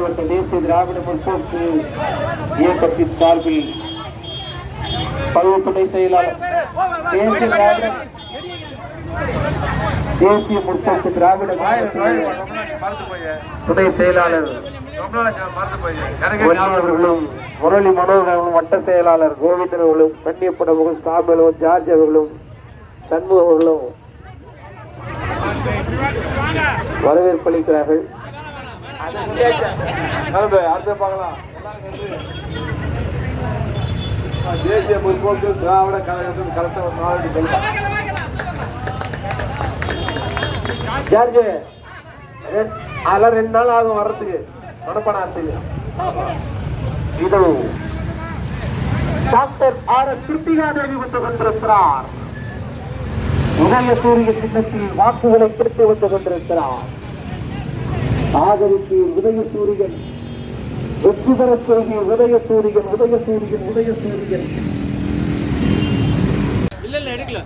மாவட்ட தேசிய திராவிட முற்போக்கு இயக்கத்தின் சார்பில் பல்வேறு துணை செயலாளர் தேசிய முற்போக்கு திராவிட துணை செயலாளர் அவர்களும் முரளி மனோகரனும் வட்ட செயலாளர் கோவிந்தன் அவர்களும் கண்ணியப்பட அவர்களும் சாமியலும் ஜார்ஜ் அவர்களும் சண்முக அவர்களும் வரவேற்பு அளிக்கிறார்கள். தேசிய முற்போக்கு திராவிட கழகத்தின் கலெக்டர் ஜார்ஜ் அதெல்லாம் 2 நாள் ஆகும் வர்றதுக்கு மனப்பணத்துக்கு. இது டாக்டர் ஆர்.எஸ். கிருத்திகா தேவி வந்து கொண்டிருக்கிறார். உதயசூரிய சின்னத்தில் வாக்குகளை பெற்று வந்து கொண்டிருக்கிறார். ஆதரிக்கு உதயசூரியன் வெற்றி பெற செய்தி. உதயசூரியன் உதயசூரியன் உதயசூரியன் இல்ல எடுக்கல.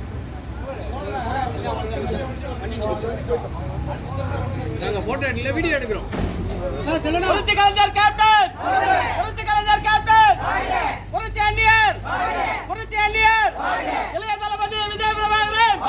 நாங்க போட்டோ எடுக்கல, வீடியோ எடுக்கிறோம். புரட்சி கலைஞர் கேப்டன், புரட்சி கலைஞர் கேப்டன், புரட்சி அந்நியர், புரட்சி அந்நியர், இளைய தளபதி விஜய் பிரபாகரன்.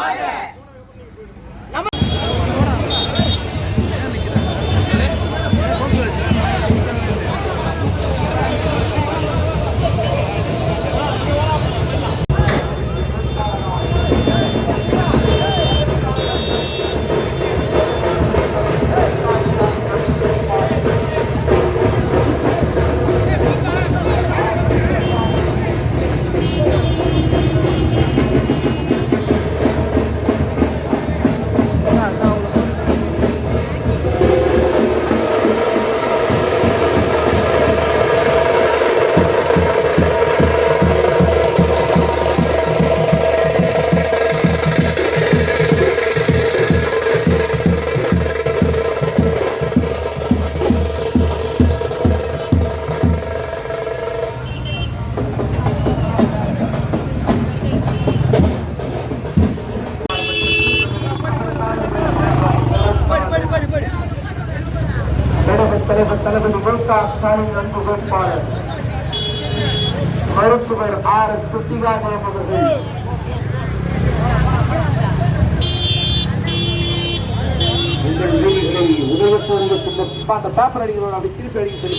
தளபதி முழுக்காலின் அன்பு வேட்பாளர் மருத்துவர் ஆர்.எஸ். கிருத்திகா அவர்கள் உதயசூரிய சின்ன அந்த பேப்பர் அடிக்கணும். அப்படி திருப்பி அடிக்க சொல்லி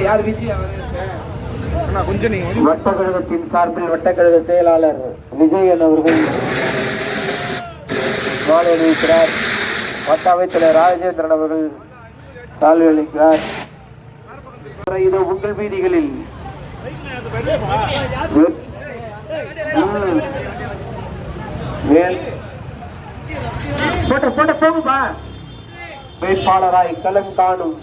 யார் விஜய் வட்டக்கழகத்தின் சார்பில் வட்டக்கழக செயலாளர் விஜயன் அவர்கள் மாலை அணிவிக்கிறார். வட்ட அமைச்சர் ராஜேந்திரன் அவர்கள் சால்வை அளிக்கிறார். இது உங்கள் வீதிகளில் வேட்பாளராய் களம் காணும்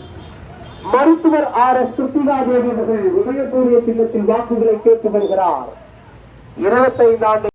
மருத்துவர் ஆர்.எஸ். கிருத்திகா தேவி அவர்கள் உதயசூரிய சின்னத்தில் வாக்குகளை கேட்டு வருகிறார். 25 ஆண்டு